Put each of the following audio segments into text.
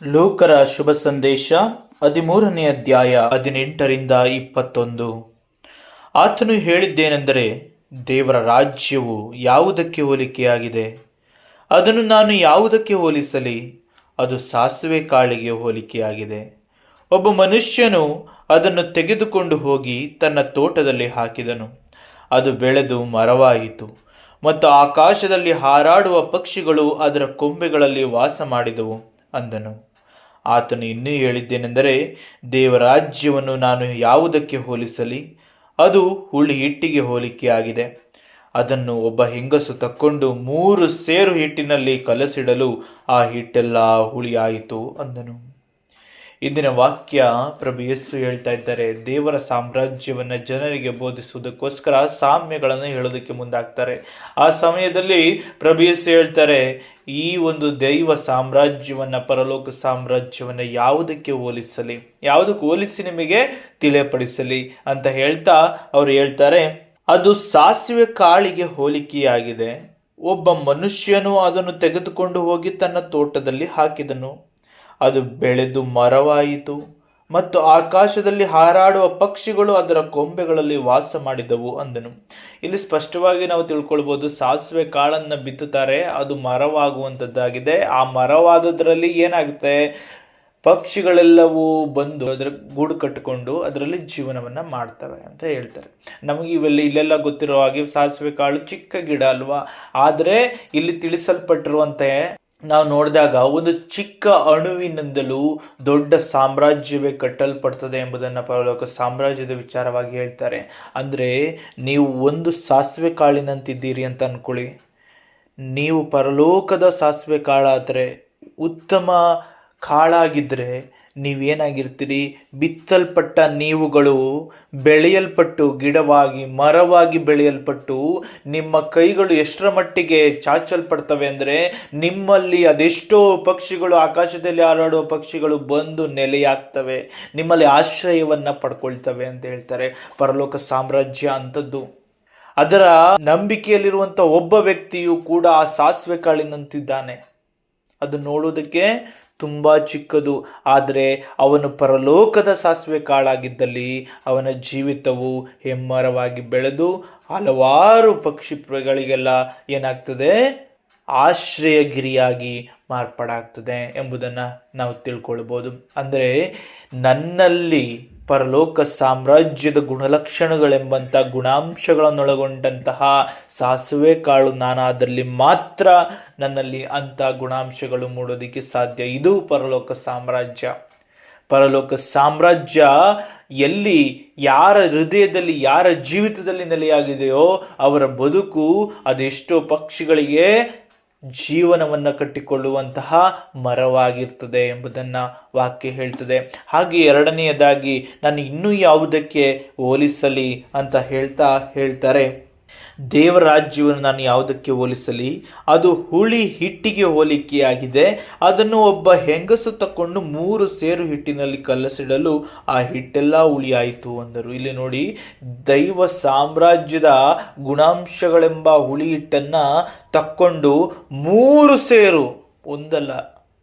ಲೂಕರ ಶುಭ ಸಂದೇಶ 13ನೇ ಅಧ್ಯಾಯ 18-21. ಆತನು ಹೇಳಿದ್ದೇನೆಂದರೆ, ದೇವರ ರಾಜ್ಯವು ಯಾವುದಕ್ಕೆ ಹೋಲಿಕೆಯಾಗಿದೆ? ಅದನ್ನು ನಾನು ಯಾವುದಕ್ಕೆ ಹೋಲಿಸಲಿ? ಅದು ಸಾಸಿವೆ ಕಾಳಿಗೆ ಹೋಲಿಕೆಯಾಗಿದೆ. ಒಬ್ಬ ಮನುಷ್ಯನು ಅದನ್ನು ತೆಗೆದುಕೊಂಡು ಹೋಗಿ ತನ್ನ ತೋಟದಲ್ಲಿ ಹಾಕಿದನು. ಅದು ಬೆಳೆದು ಮರವಾಯಿತು ಮತ್ತು ಆಕಾಶದಲ್ಲಿ ಹಾರಾಡುವ ಪಕ್ಷಿಗಳು ಅದರ ಕೊಂಬೆಗಳಲ್ಲಿ ವಾಸ ಮಾಡಿದವು ಅಂದನು. ಆತನು ಇನ್ನೂ ಹೇಳಿದ್ದೇನೆಂದರೆ, ದೇವರಾಜ್ಯವನ್ನು ನಾನು ಯಾವುದಕ್ಕೆ ಹೋಲಿಸಲಿ? ಅದು ಹುಳಿ ಹಿಟ್ಟಿಗೆ ಹೋಲಿಕೆಯಾಗಿದೆ. ಅದನ್ನು ಒಬ್ಬ ಹೆಂಗಸು ತಕ್ಕೊಂಡು 3 ಸೇರು ಹಿಟ್ಟಿನಲ್ಲಿ ಕಲಸಿಡಲು ಆ ಹಿಟ್ಟೆಲ್ಲ ಹುಳಿಯಾಯಿತು ಅಂದನು. ಇಂದಿನ ವಾಕ್ಯ ಪ್ರಭು ಯೇಸು ಹೇಳ್ತಾ ಇದ್ದಾರೆ, ದೇವರ ಸಾಮ್ರಾಜ್ಯವನ್ನು ಜನರಿಗೆ ಬೋಧಿಸುವುದಕ್ಕೋಸ್ಕರ ಸಾಮ್ಯಗಳನ್ನು ಹೇಳೋದಕ್ಕೆ ಮುಂದಾಗ್ತಾರೆ. ಆ ಸಮಯದಲ್ಲಿ ಪ್ರಭು ಯೇಸು ಹೇಳ್ತಾರೆ, ಈ ಒಂದು ದೈವ ಸಾಮ್ರಾಜ್ಯವನ್ನ, ಪರಲೋಕ ಸಾಮ್ರಾಜ್ಯವನ್ನ ಯಾವುದಕ್ಕೆ ಹೋಲಿಸಲಿ, ಯಾವುದಕ್ಕೆ ಹೋಲಿಸಿ ನಿಮಗೆ ತಿಳಿಯಪಡಿಸಲಿ ಅಂತ ಹೇಳ್ತಾ ಅವರು ಹೇಳ್ತಾರೆ, ಅದು ಸಾಸಿವೆ ಕಾಳಿಗೆ ಹೋಲಿಕೆಯಾಗಿದೆ. ಒಬ್ಬ ಮನುಷ್ಯನು ಅದನ್ನು ತೆಗೆದುಕೊಂಡು ಹೋಗಿ ತನ್ನ ತೋಟದಲ್ಲಿ ಹಾಕಿದನು. ಅದು ಬೆಳೆದು ಮರವಾಯಿತು ಮತ್ತು ಆಕಾಶದಲ್ಲಿ ಹಾರಾಡುವ ಪಕ್ಷಿಗಳು ಅದರ ಕೊಂಬೆಗಳಲ್ಲಿ ವಾಸ ಮಾಡಿದವು ಅಂದನು. ಇಲ್ಲಿ ಸ್ಪಷ್ಟವಾಗಿ ನಾವು ತಿಳ್ಕೊಳ್ಬಹುದು, ಸಾಸಿವೆ ಕಾಳನ್ನ ಬಿತ್ತುತ್ತಾರೆ, ಅದು ಮರವಾಗುವಂಥದ್ದಾಗಿದೆ. ಆ ಮರವಾದದ್ರಲ್ಲಿ ಏನಾಗುತ್ತೆ, ಪಕ್ಷಿಗಳೆಲ್ಲವೂ ಬಂದು ಅದರ ಗೂಡು ಕಟ್ಟಿಕೊಂಡು ಅದರಲ್ಲಿ ಜೀವನವನ್ನ ಮಾಡ್ತವೆ ಅಂತ ಹೇಳ್ತಾರೆ. ನಮಗೆ ಇಲ್ಲೆಲ್ಲ ಗೊತ್ತಿರೋ ಹಾಗೆ ಸಾಸಿವೆ ಕಾಳು ಚಿಕ್ಕ ಗಿಡ ಅಲ್ವಾ, ಆದರೆ ಇಲ್ಲಿ ತಿಳಿಸಲ್ಪಟ್ಟಿರುವಂತೆ ನಾವು ನೋಡಿದಾಗ ಒಂದು ಚಿಕ್ಕ ಅಣುವಿನಿಂದಲೂ ದೊಡ್ಡ ಸಾಮ್ರಾಜ್ಯವೇ ಕಟ್ಟಲ್ಪಡ್ತದೆ ಎಂಬುದನ್ನು ಪರಲೋಕ ಸಾಮ್ರಾಜ್ಯದ ವಿಚಾರವಾಗಿ ಹೇಳ್ತಾರೆ. ಅಂದರೆ ನೀವು ಒಂದು ಸಾಸಿವೆ ಕಾಳಿನಂತಿದ್ದೀರಿ ಅಂತ ಅನ್ಕೊಳ್ಳಿ. ನೀವು ಪರಲೋಕದ ಸಾಸಿವೆ ಕಾಳಾದರೆ, ಉತ್ತಮ ಕಾಳಾಗಿದ್ದರೆ ನೀವೇನಾಗಿರ್ತೀರಿ? ಬಿತ್ತಲ್ಪಟ್ಟ ನೀವುಗಳು ಬೆಳೆಯಲ್ಪಟ್ಟು ಗಿಡವಾಗಿ ಮರವಾಗಿ ಬೆಳೆಯಲ್ಪಟ್ಟು ನಿಮ್ಮ ಕೈಗಳು ಎಷ್ಟರ ಮಟ್ಟಿಗೆ ಚಾಚಲ್ಪಡ್ತವೆ ಅಂದರೆ, ನಿಮ್ಮಲ್ಲಿ ಅದೆಷ್ಟೋ ಪಕ್ಷಿಗಳು, ಆಕಾಶದಲ್ಲಿ ಹಾರಾಡುವ ಪಕ್ಷಿಗಳು ಬಂದು ನೆಲೆಯಾಗ್ತವೆ, ನಿಮ್ಮಲ್ಲಿ ಆಶ್ರಯವನ್ನ ಪಡ್ಕೊಳ್ತವೆ ಅಂತ ಹೇಳ್ತಾರೆ. ಪರಲೋಕ ಸಾಮ್ರಾಜ್ಯ ಅಂಥದ್ದು. ಅದರ ನಂಬಿಕೆಯಲ್ಲಿರುವಂಥ ಒಬ್ಬ ವ್ಯಕ್ತಿಯು ಕೂಡ ಆ ಸಾಸಿವೆ ಕಾಳಿನಂತಿದ್ದಾನೆ. ಅದು ನೋಡೋದಕ್ಕೆ ತುಂಬ ಚಿಕ್ಕದು, ಆದರೆ ಅವನು ಪರಲೋಕದ ಸಾಸಿವೆ ಕಾಳಾಗಿದ್ದಲ್ಲಿ ಅವನ ಜೀವಿತವು ಹೆಮ್ಮರವಾಗಿ ಬೆಳೆದು ಹಲವಾರು ಪಕ್ಷಿಗಳಿಗೆಲ್ಲ ಏನಾಗ್ತದೆ, ಆಶ್ರಯಗಿರಿಯಾಗಿ ಮಾರ್ಪಾಡಾಗ್ತದೆ ಎಂಬುದನ್ನು ನಾವು ತಿಳ್ಕೊಳ್ಬೋದು. ಅಂದರೆ ನನ್ನಲ್ಲಿ ಪರಲೋಕ ಸಾಮ್ರಾಜ್ಯದ ಗುಣಲಕ್ಷಣಗಳೆಂಬಂಥ ಗುಣಾಂಶಗಳನ್ನೊಳಗೊಂಡಂತಹ ಸಾಸಿವೆ ಕಾಳು ನಾನಾದಲ್ಲಿ ಮಾತ್ರ ನನ್ನಲ್ಲಿ ಅಂಥ ಗುಣಾಂಶಗಳು ಮೂಡೋದಕ್ಕೆ ಸಾಧ್ಯ. ಇದು ಪರಲೋಕ ಸಾಮ್ರಾಜ್ಯ. ಪರಲೋಕ ಸಾಮ್ರಾಜ್ಯ ಎಲ್ಲಿ ಯಾರ ಹೃದಯದಲ್ಲಿ, ಯಾರ ಜೀವಿತದಲ್ಲಿ ನೆಲೆಯಾಗಿದೆಯೋ ಅವರ ಬದುಕು ಅದೆಷ್ಟೋ ಪಕ್ಷಿಗಳಿಗೆ ಜೀವನವನ್ನು ಕಟ್ಟಿಕೊಳ್ಳುವಂತಹ ಮರವಾಗಿರ್ತದೆ ಎಂಬುದನ್ನು ವಾಕ್ಯ ಹೇಳ್ತದೆ. ಹಾಗೆ ಎರಡನೆಯದಾಗಿ ನಾನು ಇನ್ನೂ ಯಾವುದಕ್ಕೆ ಹೋಲಿಸಲಿ ಅಂತ ಹೇಳ್ತಾರೆ, ದೇವರ ರಾಜ್ಯವನ್ನು ನಾನು ಯಾವುದಕ್ಕೆ ಹೋಲಿಸಲಿ? ಅದು ಹುಳಿ ಹಿಟ್ಟಿಗೆ ಹೋಲಿಕೆಯಾಗಿದೆ. ಅದನ್ನು ಒಬ್ಬ ಹೆಂಗಸು ತಕ್ಕೊಂಡು 3 ಸೇರು ಹಿಟ್ಟಿನಲ್ಲಿ ಕಲಸಿಡಲು ಆ ಹಿಟ್ಟೆಲ್ಲ ಹುಳಿಯಾಯಿತು ಅಂದರು. ಇಲ್ಲಿ ನೋಡಿ, ದೈವ ಸಾಮ್ರಾಜ್ಯದ ಗುಣಾಂಶಗಳೆಂಬ ಹುಳಿ ಹಿಟ್ಟನ್ನ ತಕ್ಕೊಂಡು 3 ಸೇರು, ಒಂದಲ್ಲ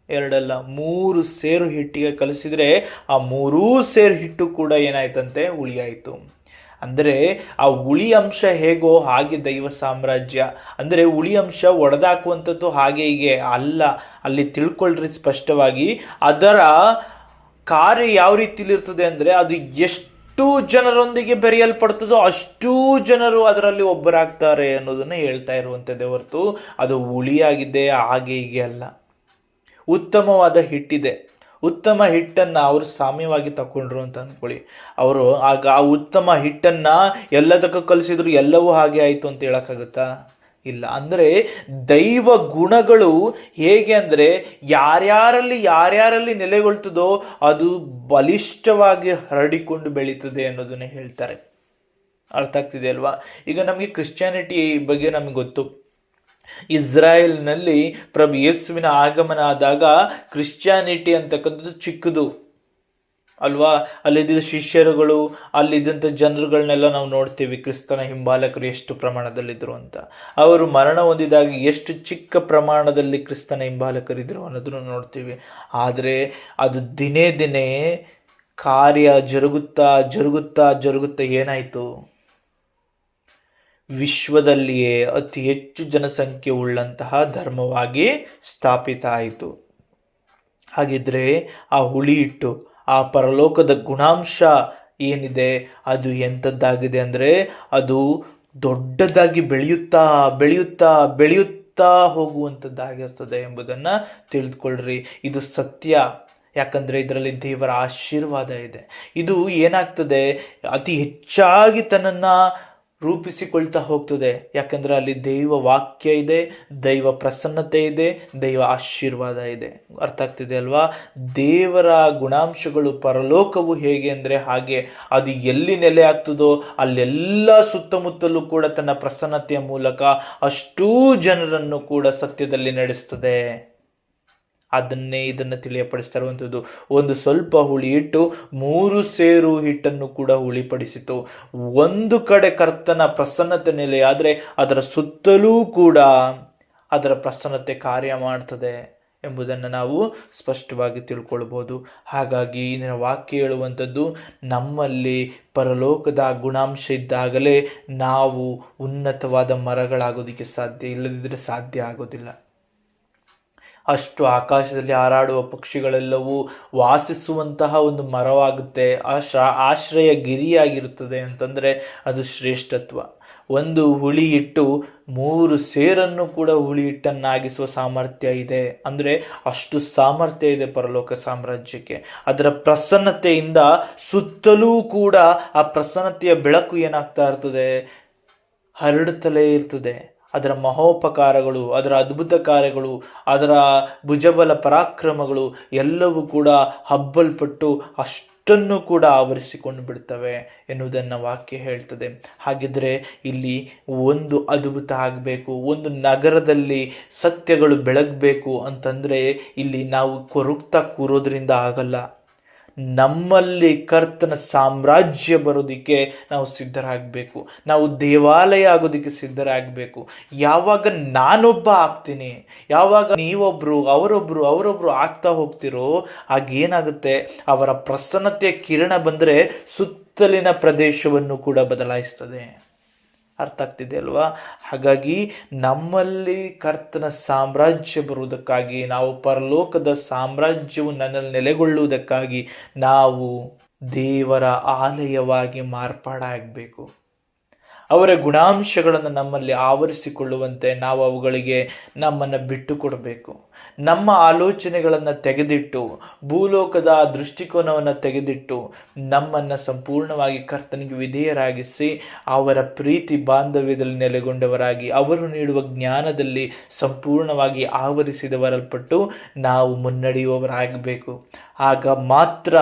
ಎರಡಲ್ಲ 3 ಸೇರು ಹಿಟ್ಟಿಗೆ ಕಲಿಸಿದ್ರೆ ಆ 3 ಸೇರು ಹಿಟ್ಟು ಕೂಡ ಏನಾಯ್ತಂತೆ, ಹುಳಿಯಾಯಿತು. ಅಂದರೆ ಆ ಹುಳಿ ಅಂಶ ಹೇಗೋ ಹಾಗೆ ದೈವ ಸಾಮ್ರಾಜ್ಯ. ಅಂದರೆ ಹುಳಿ ಅಂಶ ಒಡೆದಾಕುವಂಥದ್ದು ಹಾಗೆ ಹೀಗೆ ಅಲ್ಲ. ಅಲ್ಲಿ ತಿಳ್ಕೊಳ್ರಿ ಸ್ಪಷ್ಟವಾಗಿ, ಅದರ ಕಾರ್ಯ ಯಾವ ರೀತಿಲಿರ್ತದೆ ಅಂದರೆ, ಅದು ಎಷ್ಟು ಜನರೊಂದಿಗೆ ಬೆರೆಯಲ್ಪಡ್ತದೋ ಅಷ್ಟೂ ಜನರು ಅದರಲ್ಲಿ ಒಬ್ಬರಾಗ್ತಾರೆ ಅನ್ನೋದನ್ನು ಹೇಳ್ತಾ ಇರುವಂಥದ್ದೇ ಹೊರತು ಅದು ಹುಳಿಯಾಗಿದೆ ಹಾಗೆ ಹೀಗೆ ಅಲ್ಲ. ಉತ್ತಮವಾದ ಹಿಟ್ಟಿದೆ, ಉತ್ತಮ ಹಿಟ್ಟನ್ನು ಅವರು ಸಾಮ್ಯವಾಗಿ ತಗೊಂಡ್ರು ಅಂತ ಅಂದ್ಕೊಳ್ಳಿ. ಅವರು ಆಗ ಆ ಉತ್ತಮ ಹಿಟ್ಟನ್ನ ಎಲ್ಲದಕ್ಕೂ ಕಲಿಸಿದ್ರು ಎಲ್ಲವೂ ಹಾಗೆ ಆಯಿತು ಅಂತ ಹೇಳಕ್ಕಾಗುತ್ತಾ? ಇಲ್ಲ. ಅಂದರೆ ದೈವ ಗುಣಗಳು ಹೇಗೆ ಅಂದರೆ, ಯಾರ್ಯಾರಲ್ಲಿ ನೆಲೆಗೊಳ್ತದೋ ಅದು ಬಲಿಷ್ಠವಾಗಿ ಹರಡಿಕೊಂಡು ಬೆಳೀತದೆ ಅನ್ನೋದನ್ನೇ ಹೇಳ್ತಾರೆ. ಅರ್ಥ ಆಗ್ತಿದೆ ಅಲ್ವಾ? ಈಗ ನಮಗೆ ಕ್ರಿಶ್ಚಿಯಾನಿಟಿ ಬಗ್ಗೆ ನಮಗೆ ಗೊತ್ತು. ಇಸ್ರಾಯೇಲ್ನಲ್ಲಿ ಪ್ರಭು ಯೇಸುವಿನ ಆಗಮನ ಆದಾಗ ಕ್ರಿಶ್ಚಿಯಾನಿಟಿ ಅಂತಕ್ಕಂಥದ್ದು ಚಿಕ್ಕದು. ಅಲ್ವಾ? ಅಲ್ಲಿದ್ದ ಶಿಷ್ಯರುಗಳು, ಅಲ್ಲಿದ್ದಂಥ ಜನರುಗಳನ್ನೆಲ್ಲ ನಾವು ನೋಡ್ತೀವಿ, ಕ್ರಿಸ್ತನ ಹಿಂಬಾಲಕರು ಎಷ್ಟು ಪ್ರಮಾಣದಲ್ಲಿದ್ದರು ಅಂತ. ಅವರು ಮರಣ ಹೊಂದಿದಾಗ ಎಷ್ಟು ಚಿಕ್ಕ ಪ್ರಮಾಣದಲ್ಲಿ ಕ್ರಿಸ್ತನ ಹಿಂಬಾಲಕರಿದ್ದರು ಅನ್ನೋದನ್ನು ನೋಡ್ತೀವಿ. ಆದರೆ ಅದು ದಿನೇ ದಿನೇ ಕಾರ್ಯ ಜರುಗುತ್ತಾ ಜರುಗುತ್ತಾ ಜರುಗುತ್ತಾ ಏನಾಯಿತು? ವಿಶ್ವದಲ್ಲಿಯೇ ಅತಿ ಹೆಚ್ಚು ಜನಸಂಖ್ಯೆ ಉಳ್ಳಂತಹ ಧರ್ಮವಾಗಿ ಸ್ಥಾಪಿತ ಆಯಿತು. ಹಾಗಿದ್ರೆ ಆ ಹುಳಿ ಹಿಟ್ಟು, ಆ ಪರಲೋಕದ ಗುಣಾಂಶ ಏನಿದೆ ಅದು ಎಂಥದ್ದಾಗಿದೆ ಅಂದರೆ ಅದು ದೊಡ್ಡದಾಗಿ ಬೆಳೆಯುತ್ತಾ ಬೆಳೆಯುತ್ತಾ ಬೆಳೆಯುತ್ತಾ ಹೋಗುವಂಥದ್ದಾಗಿರ್ತದೆ ಎಂಬುದನ್ನು ತಿಳಿದುಕೊಳ್ಳ್ರಿ. ಇದು ಸತ್ಯ. ಯಾಕಂದರೆ ಇದರಲ್ಲಿ ದೇವರ ಆಶೀರ್ವಾದ ಇದೆ. ಇದು ಏನಾಗ್ತದೆ, ಅತಿ ಹೆಚ್ಚಾಗಿ ತನ್ನನ್ನು ರೂಪಿಸಿಕೊಳ್ತಾ ಹೋಗ್ತದೆ. ಯಾಕಂದರೆ ಅಲ್ಲಿ ದೈವ ವಾಕ್ಯ ಇದೆ, ದೈವ ಪ್ರಸನ್ನತೆ ಇದೆ, ದೈವ ಆಶೀರ್ವಾದ ಇದೆ. ಅರ್ಥ ಆಗ್ತಿದೆ ಅಲ್ವಾ? ದೇವರ ಗುಣಾಂಶಗಳು, ಪರಲೋಕವು ಹೇಗೆ ಅಂದರೆ ಹಾಗೆ. ಅದು ಎಲ್ಲಿ ನೆಲೆ ಆಗ್ತದೋ ಅಲ್ಲೆಲ್ಲ ಸುತ್ತಮುತ್ತಲೂ ಕೂಡ ತನ್ನ ಪ್ರಸನ್ನತೆಯ ಮೂಲಕ ಅಷ್ಟೂ ಜನರನ್ನು ಕೂಡ ಸತ್ಯದಲ್ಲಿ ನಡೆಸ್ತದೆ. ಇದನ್ನು ತಿಳಿಯಪಡಿಸ್ತಾ ಇರುವಂಥದ್ದು. ಒಂದು ಸ್ವಲ್ಪ ಹುಳಿ ಹಿಟ್ಟು 3 ಸೇರು ಹಿಟ್ಟನ್ನು ಕೂಡ ಹುಳಿಪಡಿಸಿತು. ಒಂದು ಕಡೆ ಕರ್ತನ ಪ್ರಸನ್ನತೆ ನೆಲೆಯಾದರೆ ಅದರ ಸುತ್ತಲೂ ಕೂಡ ಅದರ ಪ್ರಸನ್ನತೆ ಕಾರ್ಯ ಮಾಡ್ತದೆ ಎಂಬುದನ್ನು ನಾವು ಸ್ಪಷ್ಟವಾಗಿ ತಿಳ್ಕೊಳ್ಬೋದು. ಹಾಗಾಗಿ ಇದರ ವಾಕ್ಯ ಹೇಳುವಂಥದ್ದು, ನಮ್ಮಲ್ಲಿ ಪರಲೋಕದ ಗುಣಾಂಶ ಇದ್ದಾಗಲೇ ನಾವು ಉನ್ನತವಾದ ಮರಗಳಾಗೋದಕ್ಕೆ ಸಾಧ್ಯ, ಇಲ್ಲದಿದ್ದರೆ ಸಾಧ್ಯ ಆಗೋದಿಲ್ಲ. ಅಷ್ಟು ಆಕಾಶದಲ್ಲಿ ಹಾರಾಡುವ ಪಕ್ಷಿಗಳೆಲ್ಲವೂ ವಾಸಿಸುವಂತಹ ಒಂದು ಮರವಾಗುತ್ತೆ, ಆಶ್ರಯ ಗಿರಿಯಾಗಿರುತ್ತದೆ ಅಂತಂದರೆ ಅದು ಶ್ರೇಷ್ಠತ್ವ. ಒಂದು ಹುಳಿ ಹಿಟ್ಟು 3 ಸೇರನ್ನು ಕೂಡ ಹುಳಿ ಹಿಟ್ಟನ್ನಾಗಿಸುವ ಸಾಮರ್ಥ್ಯ ಇದೆ. ಅಂದರೆ ಅಷ್ಟು ಸಾಮರ್ಥ್ಯ ಇದೆ ಪರಲೋಕ ಸಾಮ್ರಾಜ್ಯಕ್ಕೆ. ಅದರ ಪ್ರಸನ್ನತೆಯಿಂದ ಸುತ್ತಲೂ ಕೂಡ ಆ ಪ್ರಸನ್ನತೆಯ ಬೆಳಕು ಏನಾಗ್ತಾ ಇರ್ತದೆ, ಹರಡುತ್ತಲೇ ಇರ್ತದೆ. ಅದರ ಮಹೋಪಕಾರಗಳು, ಅದರ ಅದ್ಭುತ ಕಾರ್ಯಗಳು, ಅದರ ಭುಜಬಲ ಪರಾಕ್ರಮಗಳು ಎಲ್ಲವೂ ಕೂಡ ಹಬ್ಬಲ್ಪಟ್ಟು ಅಷ್ಟನ್ನು ಕೂಡ ಆವರಿಸಿಕೊಂಡು ಬಿಡ್ತವೆ ಎನ್ನುವುದನ್ನು ವಾಕ್ಯ ಹೇಳ್ತದೆ. ಹಾಗಿದ್ರೆ ಇಲ್ಲಿ ಒಂದು ಅದ್ಭುತ ಆಗಬೇಕು, ಒಂದು ನಗರದಲ್ಲಿ ಸತ್ಯಗಳು ಬೆಳಗಬೇಕು ಅಂತಂದರೆ ಇಲ್ಲಿ ನಾವು ಕೊರಗ್ತಾ ಕೂರೋದ್ರಿಂದ ಆಗಲ್ಲ. ನಮ್ಮಲ್ಲಿ ಕರ್ತನ ಸಾಮ್ರಾಜ್ಯ ಬರೋದಕ್ಕೆ ನಾವು ಸಿದ್ಧರಾಗಬೇಕು. ನಾವು ದೇವಾಲಯ ಆಗೋದಕ್ಕೆ ಸಿದ್ಧರಾಗಬೇಕು. ಯಾವಾಗ ನಾನೊಬ್ಬ ಆಗ್ತೀನಿ, ಯಾವಾಗ ನೀವೊಬ್ರು ಅವರೊಬ್ರು ಆಗ್ತಾ ಹೋಗ್ತಿರೋ ಆಗೇನಾಗುತ್ತೆ, ಅವರ ಪ್ರಸನ್ನತೆಯ ಕಿರಣ ಬಂದರೆ ಸುತ್ತಲಿನ ಪ್ರದೇಶವನ್ನು ಕೂಡ ಬದಲಾಯಿಸ್ತದೆ. ಅರ್ಥ ಆಗ್ತಿದೆ ಅಲ್ವಾ? ಹಾಗಾಗಿ ನಮ್ಮಲ್ಲಿ ಕರ್ತನ ಸಾಮ್ರಾಜ್ಯ ಬರುವುದಕ್ಕಾಗಿ, ನಾವು ಪರಲೋಕದ ಸಾಮ್ರಾಜ್ಯವು ನನ್ನಲ್ಲಿ ನೆಲೆಗೊಳ್ಳುವುದಕ್ಕಾಗಿ ನಾವು ದೇವರ ಆಲಯವಾಗಿ ಮಾರ್ಪಾಡಾಗಬೇಕು. ಅವರ ಗುಣಾಂಶಗಳನ್ನು ನಮ್ಮಲ್ಲಿ ಆವರಿಸಿಕೊಳ್ಳುವಂತೆ ನಾವು ಅವುಗಳಿಗೆ ನಮ್ಮನ್ನು ಬಿಟ್ಟು ಕೊಡಬೇಕು. ನಮ್ಮ ಆಲೋಚನೆಗಳನ್ನು ತೆಗೆದಿಟ್ಟು, ಭೂಲೋಕದ ದೃಷ್ಟಿಕೋನವನ್ನು ತೆಗೆದಿಟ್ಟು ನಮ್ಮನ್ನು ಸಂಪೂರ್ಣವಾಗಿ ಕರ್ತನಿಗೆ ವಿಧೇಯರಾಗಿಸಿ ಅವರ ಪ್ರೀತಿ ಬಾಂಧವ್ಯದಲ್ಲಿ ನೆಲೆಗೊಂಡವರಾಗಿ, ಅವರು ನೀಡುವ ಜ್ಞಾನದಲ್ಲಿ ಸಂಪೂರ್ಣವಾಗಿ ಆವರಿಸಿದವರಲ್ಪಟ್ಟು ನಾವು ಮುನ್ನಡೆಯುವವರಾಗಬೇಕು. ಆಗ ಮಾತ್ರ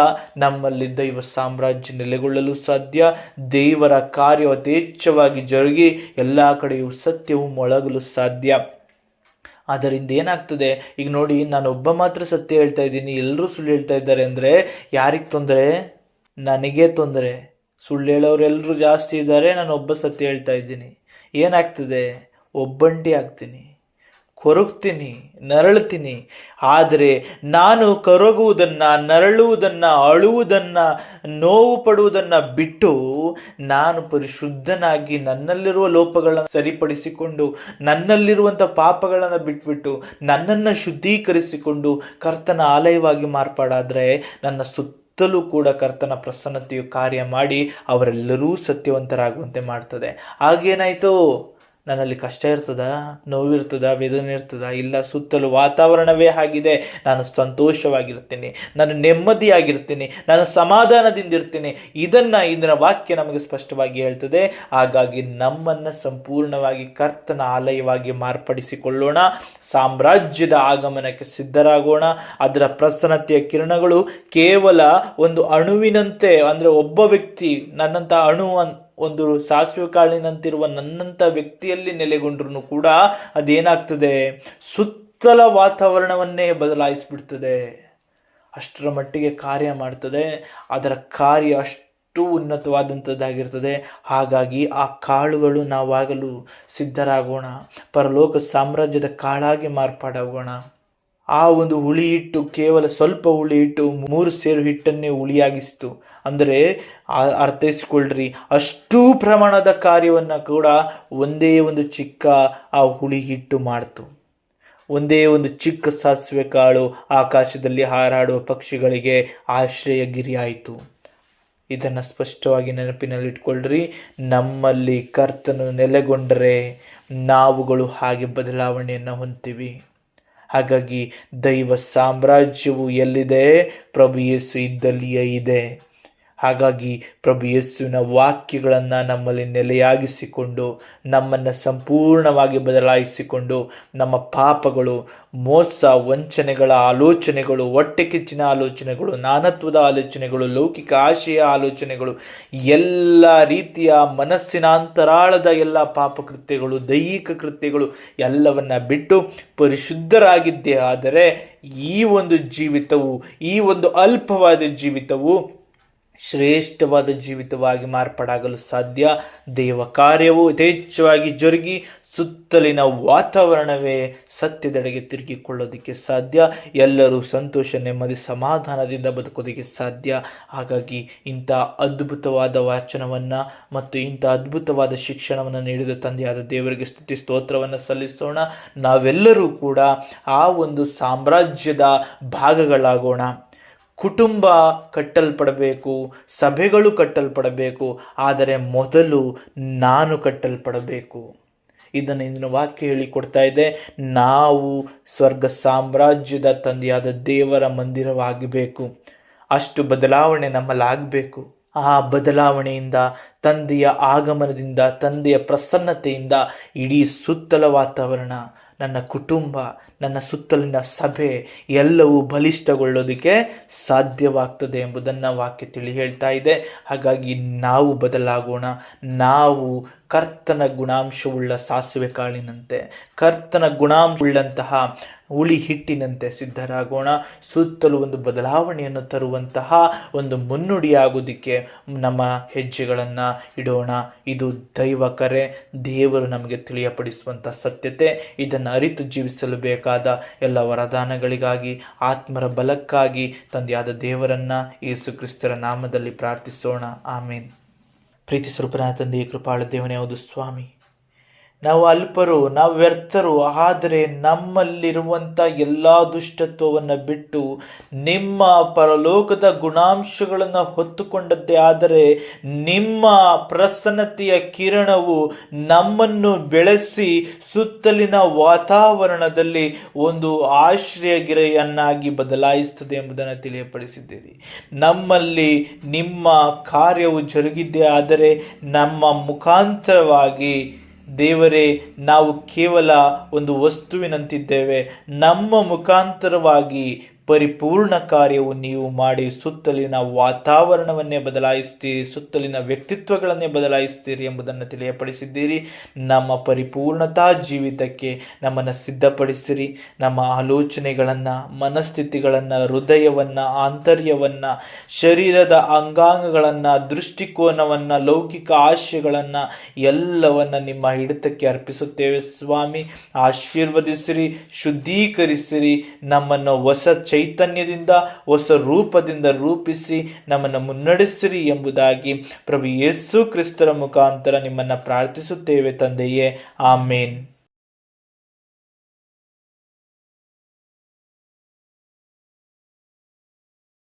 ನಮ್ಮಲ್ಲಿ ದೈವ ಸಾಮ್ರಾಜ್ಯ ನೆಲೆಗೊಳ್ಳಲು ಸಾಧ್ಯ. ದೇವರ ಕಾರ್ಯ ಯಥೇಚ್ಛವಾಗಿ ಜರುಗಿ ಎಲ್ಲ ಕಡೆಯೂ ಸತ್ಯವು ಮೊಳಗಲು ಸಾಧ್ಯ. ಆದ್ದರಿಂದ ಏನಾಗ್ತದೆ, ಈಗ ನೋಡಿ, ನಾನೊಬ್ಬ ಮಾತ್ರ ಸತ್ಯ ಹೇಳ್ತಾ ಇದ್ದೀನಿ, ಎಲ್ಲರೂ ಸುಳ್ಳು ಹೇಳ್ತಾ ಇದ್ದಾರೆ ಅಂದರೆ ಯಾರಿಗೆ ತೊಂದರೆ? ನನಗೇ ತೊಂದರೆ. ಸುಳ್ಳು ಹೇಳೋರೆಲ್ಲರೂ ಜಾಸ್ತಿ ಇದ್ದಾರೆ, ನಾನು ಒಬ್ಬ ಸತ್ಯ ಹೇಳ್ತಾ ಇದ್ದೀನಿ. ಏನಾಗ್ತದೆ? ಒಬ್ಬಂಟಿ ಆಗ್ತೀನಿ, ಕೊರಗ್ತೀನಿ, ನರಳುತ್ತೀನಿ. ಆದರೆ ನಾನು ಕೊರಗುವುದನ್ನು, ನರಳುವುದನ್ನು, ಅಳುವುದನ್ನು, ನೋವು ಪಡುವುದನ್ನು ಬಿಟ್ಟು ನಾನು ಪರಿಶುದ್ಧನಾಗಿ ನನ್ನಲ್ಲಿರುವ ಲೋಪಗಳನ್ನು ಸರಿಪಡಿಸಿಕೊಂಡು, ನನ್ನಲ್ಲಿರುವಂಥ ಪಾಪಗಳನ್ನು ಬಿಟ್ಬಿಟ್ಟು ನನ್ನನ್ನು ಶುದ್ಧೀಕರಿಸಿಕೊಂಡು ಕರ್ತನ ಆಲಯವಾಗಿ ಮಾರ್ಪಾಡಾದರೆ ನನ್ನ ಸುತ್ತಲೂ ಕೂಡ ಕರ್ತನ ಪ್ರಸನ್ನತೆಯು ಕಾರ್ಯ ಮಾಡಿ ಅವರೆಲ್ಲರೂ ಸತ್ಯವಂತರಾಗುವಂತೆ ಮಾಡ್ತದೆ. ಆಗೇನಾಯಿತು? ನನ್ನಲ್ಲಿ ಕಷ್ಟ ಇರ್ತದ, ನೋವಿರ್ತದ, ವೇದನೆ ಇರ್ತದ? ಇಲ್ಲ, ಸುತ್ತಲೂ ವಾತಾವರಣವೇ ಆಗಿದೆ. ನಾನು ಸಂತೋಷವಾಗಿರ್ತೀನಿ, ನಾನು ನೆಮ್ಮದಿಯಾಗಿರ್ತೀನಿ, ನಾನು ಸಮಾಧಾನದಿಂದಿರ್ತೀನಿ. ಇದರ ವಾಕ್ಯ ನಮಗೆ ಸ್ಪಷ್ಟವಾಗಿ ಹೇಳ್ತದೆ. ಹಾಗಾಗಿ ನಮ್ಮನ್ನು ಸಂಪೂರ್ಣವಾಗಿ ಕರ್ತನ ಆಲಯವಾಗಿ ಮಾರ್ಪಡಿಸಿಕೊಳ್ಳೋಣ, ಸಾಮ್ರಾಜ್ಯದ ಆಗಮನಕ್ಕೆ ಸಿದ್ಧರಾಗೋಣ. ಅದರ ಪ್ರಸನ್ನತೆಯ ಕಿರಣಗಳು ಕೇವಲ ಒಂದು ಅಣುವಿನಂತೆ, ಅಂದರೆ ಒಬ್ಬ ವ್ಯಕ್ತಿ ನನ್ನಂಥ ಒಂದು ಸಾಸಿವೆ ಕಾಳಿನಂತಿರುವ ನನ್ನಂಥ ವ್ಯಕ್ತಿಯಲ್ಲಿ ನೆಲೆಗೊಂಡ್ರೂ ಕೂಡ ಅದೇನಾಗ್ತದೆ, ಸುತ್ತಲ ವಾತಾವರಣವನ್ನೇ ಬದಲಾಯಿಸ್ಬಿಡ್ತದೆ. ಅಷ್ಟರ ಮಟ್ಟಿಗೆ ಕಾರ್ಯ ಮಾಡ್ತದೆ. ಅದರ ಕಾರ್ಯ ಅಷ್ಟು ಉನ್ನತವಾದಂಥದ್ದಾಗಿರ್ತದೆ. ಹಾಗಾಗಿ ಆ ಕಾಳುಗಳು ನಾವಾಗಲು ಸಿದ್ಧರಾಗೋಣ. ಪರಲೋಕ ಸಾಮ್ರಾಜ್ಯದ ಕಾಳಾಗಿ ಮಾರ್ಪಾಡಾಗೋಣ. ಆ ಒಂದು ಹುಳಿ ಹಿಟ್ಟು, ಕೇವಲ ಸ್ವಲ್ಪ ಹುಳಿ ಹಿಟ್ಟು 3 ಸೇರು ಹಿಟ್ಟನ್ನೇ ಹುಳಿಯಾಗಿಸಿತು. ಅಂದರೆ ಅರ್ಥೈಸ್ಕೊಳ್ರಿ, ಅಷ್ಟೂ ಪ್ರಮಾಣದ ಕಾರ್ಯವನ್ನು ಕೂಡ ಒಂದೇ ಒಂದು ಚಿಕ್ಕ ಆ ಹುಳಿ ಹಿಟ್ಟು ಮಾಡ್ತು. ಒಂದೇ ಒಂದು ಚಿಕ್ಕ ಸಾಸಿವೆ ಕಾಳು ಆಕಾಶದಲ್ಲಿ ಹಾರಾಡುವ ಪಕ್ಷಿಗಳಿಗೆ ಆಶ್ರಯಗಿರಿ ಆಯಿತು. ಇದನ್ನು ಸ್ಪಷ್ಟವಾಗಿ ನೆನಪಿನಲ್ಲಿಟ್ಕೊಳ್ರಿ. ನಮ್ಮಲ್ಲಿ ಕರ್ತನು ನೆಲೆಗೊಂಡರೆ ನಾವುಗಳು ಹಾಗೆ ಬದಲಾವಣೆಯನ್ನು ಹೊಂದ್ತೀವಿ. ಹಾಗಾಗಿ ದೈವ ಸಾಮ್ರಾಜ್ಯವು ಎಲ್ಲಿದೆ? ಪ್ರಭು ಯೇಸು ಇದ್ದಲ್ಲಿಯೇ ಇದೆ. ಹಾಗಾಗಿ ಪ್ರಭು ಯೇಸುವಿನ ವಾಕ್ಯಗಳನ್ನು ನಮ್ಮಲ್ಲಿ ನೆಲೆಯಾಗಿಸಿಕೊಂಡು, ನಮ್ಮನ್ನು ಸಂಪೂರ್ಣವಾಗಿ ಬದಲಾಯಿಸಿಕೊಂಡು, ನಮ್ಮ ಪಾಪಗಳು, ಮೋಸ, ವಂಚನೆಗಳ ಆಲೋಚನೆಗಳು, ಹೊಟ್ಟೆ ಕಿಚ್ಚಿನ ಆಲೋಚನೆಗಳು, ನಾನತ್ವದ ಆಲೋಚನೆಗಳು, ಲೌಕಿಕ ಆಶೆಯ ಆಲೋಚನೆಗಳು, ಎಲ್ಲ ರೀತಿಯ ಮನಸ್ಸಿನ ಅಂತರಾಳದ ಎಲ್ಲ ಪಾಪಕೃತ್ಯಗಳು, ದೈಹಿಕ ಕೃತ್ಯಗಳು ಎಲ್ಲವನ್ನ ಬಿಟ್ಟು ಪರಿಶುದ್ಧರಾಗಿದ್ದೇ ಆದರೆ ಈ ಒಂದು ಜೀವಿತವು, ಈ ಒಂದು ಅಲ್ಪವಾದ ಜೀವಿತವು ಶ್ರೇಷ್ಠವಾದ ಜೀವಿತವಾಗಿ ಮಾರ್ಪಾಡಾಗಲು ಸಾಧ್ಯ. ದೇವ ಕಾರ್ಯವು ಯಥೇಚ್ಛವಾಗಿ ಜರುಗಿ ಸುತ್ತಲಿನ ವಾತಾವರಣವೇ ಸತ್ಯದೆಡೆಗೆ ತಿರುಗಿಕೊಳ್ಳೋದಕ್ಕೆ ಸಾಧ್ಯ. ಎಲ್ಲರೂ ಸಂತೋಷ, ನೆಮ್ಮದಿ, ಸಮಾಧಾನದಿಂದ ಬದುಕೋದಕ್ಕೆ ಸಾಧ್ಯ. ಹಾಗಾಗಿ ಇಂಥ ಅದ್ಭುತವಾದ ವಾಚನವನ್ನು ಮತ್ತು ಇಂಥ ಅದ್ಭುತವಾದ ಶಿಕ್ಷಣವನ್ನು ನೀಡಿದ ತಂದೆಯಾದ ದೇವರಿಗೆ ಸ್ತುತಿ ಸ್ತೋತ್ರವನ್ನು ಸಲ್ಲಿಸೋಣ. ನಾವೆಲ್ಲರೂ ಕೂಡ ಆ ಒಂದು ಸಾಮ್ರಾಜ್ಯದ ಭಾಗಗಳಾಗೋಣ. ಕುಟುಂಬ ಕಟ್ಟಲ್ಪಡಬೇಕು, ಸಭೆಗಳು ಕಟ್ಟಲ್ಪಡಬೇಕು, ಆದರೆ ಮೊದಲು ನಾನು ಕಟ್ಟಲ್ಪಡಬೇಕು. ಇದನ್ನು ಇಂದಿನ ವಾಕ್ಯ ಹೇಳಿಕೊಡ್ತಾ ಇದೆ. ನಾವು ಸ್ವರ್ಗ ಸಾಮ್ರಾಜ್ಯದ ತಂದೆಯಾದ ದೇವರ ಮಂದಿರವಾಗಬೇಕು. ಅಷ್ಟು ಬದಲಾವಣೆ ನಮ್ಮಲ್ಲಾಗಬೇಕು. ಆ ಬದಲಾವಣೆಯಿಂದ, ತಂದೆಯ ಆಗಮನದಿಂದ, ತಂದೆಯ ಪ್ರಸನ್ನತೆಯಿಂದ ಇಡೀ ಸುತ್ತಲ ವಾತಾವರಣ, ನನ್ನ ಕುಟುಂಬ, ನನ್ನ ಸುತ್ತಲಿನ ಸಭೆ ಎಲ್ಲವೂ ಬಲಿಷ್ಠಗೊಳ್ಳೋದಕ್ಕೆ ಸಾಧ್ಯವಾಗ್ತದೆ ಎಂಬುದನ್ನು ವಾಕ್ಯ ತಿಳಿ ಹೇಳ್ತಾ ಇದೆ. ಹಾಗಾಗಿ ನಾವು ಬದಲಾಗೋಣ. ನಾವು ಕರ್ತನ ಗುಣಾಂಶವುಳ್ಳ ಸಾಸಿವೆ ಕಾಳಿನಂತೆ, ಕರ್ತನ ಗುಣಾಂಶವುಳ್ಳಂತಹ ಹುಳಿ ಹಿಟ್ಟಿನಂತೆ ಸಿದ್ಧರಾಗೋಣ. ಸುತ್ತಲೂ ಒಂದು ಬದಲಾವಣೆಯನ್ನು ತರುವಂತಹ ಒಂದು ಮುನ್ನುಡಿಯಾಗೋದಕ್ಕೆ ನಮ್ಮ ಹೆಜ್ಜೆಗಳನ್ನು ಇಡೋಣ. ಇದು ದೈವ ಕರೆ, ದೇವರು ನಮಗೆ ತಿಳಿಯಪಡಿಸುವಂಥ ಸತ್ಯತೆ. ಇದನ್ನು ಅರಿತು ಜೀವಿಸಲು ಬೇಕಾದ ಎಲ್ಲ ವರದಾನಗಳಿಗಾಗಿ, ಆತ್ಮರ ಬಲಕ್ಕಾಗಿ ತಂದೆಯಾದ ದೇವರನ್ನು ಯೇಸು ಕ್ರಿಸ್ತರ ನಾಮದಲ್ಲಿ ಪ್ರಾರ್ಥಿಸೋಣ. ಆಮೇನ್. ಪ್ರೀತಿ ಸ್ವರೂಪನಾದ ತಂದೆಯೇ, ಕೃಪಾಳು ದೇವನೇ, ಹೌದು ಸ್ವಾಮಿ, ನಾವು ಅಲ್ಪರು, ನಾವು ವ್ಯರ್ಥರು. ಆದರೆ ನಮ್ಮಲ್ಲಿರುವಂಥ ಎಲ್ಲ ದುಷ್ಟತ್ವವನ್ನು ಬಿಟ್ಟು ನಿಮ್ಮ ಪರಲೋಕದ ಗುಣಾಂಶಗಳನ್ನು ಹೊತ್ತುಕೊಂಡದ್ದೇ ಆದರೆ ನಿಮ್ಮ ಪ್ರಸನ್ನತೆಯ ಕಿರಣವು ನಮ್ಮನ್ನು ಬೆಳೆಸಿ ಸುತ್ತಲಿನ ವಾತಾವರಣದಲ್ಲಿ ಒಂದು ಆಶ್ರಯಗಿರಿಯನ್ನಾಗಿ ಬದಲಾಯಿಸುತ್ತದೆ ಎಂಬುದನ್ನು ತಿಳಿಯಪಡಿಸಿದ್ದೀರಿ. ನಮ್ಮಲ್ಲಿ ನಿಮ್ಮ ಕಾರ್ಯವು ಜರುಗಿದ್ದೇ ಆದರೆ ನಮ್ಮ ಮುಖಾಂತರವಾಗಿ ದೇವರೇ ನಾವು ಕೇವಲ ಒಂದು ವಸ್ತುವಿನಂತಿದ್ದೇವೆ. ನಮ್ಮ ಮುಖಾಂತರವಾಗಿ ಪರಿಪೂರ್ಣ ಕಾರ್ಯವು ನೀವು ಮಾಡಿ ಸುತ್ತಲಿನ ವಾತಾವರಣವನ್ನೇ ಬದಲಾಯಿಸ್ತೀರಿ, ಸುತ್ತಲಿನ ವ್ಯಕ್ತಿತ್ವಗಳನ್ನೇ ಬದಲಾಯಿಸ್ತೀರಿ ಎಂಬುದನ್ನು ತಿಳಿಯಪಡಿಸಿದ್ದೀರಿ. ನಮ್ಮ ಪರಿಪೂರ್ಣತಾ ಜೀವಿತಕ್ಕೆ ನಮ್ಮನ್ನು ಸಿದ್ಧಪಡಿಸಿರಿ. ನಮ್ಮ ಆಲೋಚನೆಗಳನ್ನು, ಮನಸ್ಥಿತಿಗಳನ್ನು, ಹೃದಯವನ್ನು, ಆಂತರ್ಯವನ್ನು, ಶರೀರದ ಅಂಗಾಂಗಗಳನ್ನು, ದೃಷ್ಟಿಕೋನವನ್ನು, ಲೌಕಿಕ ಆಶಯಗಳನ್ನು ಎಲ್ಲವನ್ನು ನಿಮ್ಮ ಹಿಡಿತಕ್ಕೆ ಅರ್ಪಿಸುತ್ತೇವೆ ಸ್ವಾಮಿ. ಆಶೀರ್ವದಿಸಿರಿ, ಶುದ್ಧೀಕರಿಸಿರಿ, ನಮ್ಮನ್ನು ಹೊಸ ಚೈತನ್ಯದಿಂದ, ಹೊಸ ರೂಪದಿಂದ ರೂಪಿಸಿ ನಮ್ಮನ್ನು ಮುನ್ನಡೆಸಿರಿ ಎಂಬುದಾಗಿ ಪ್ರಭು ಯೇಸು ಕ್ರಿಸ್ತರ ಮುಖಾಂತರ ನಿಮ್ಮನ್ನು ಪ್ರಾರ್ಥಿಸುತ್ತೇವೆ ತಂದೆಯೇ. ಆಮೇನ್.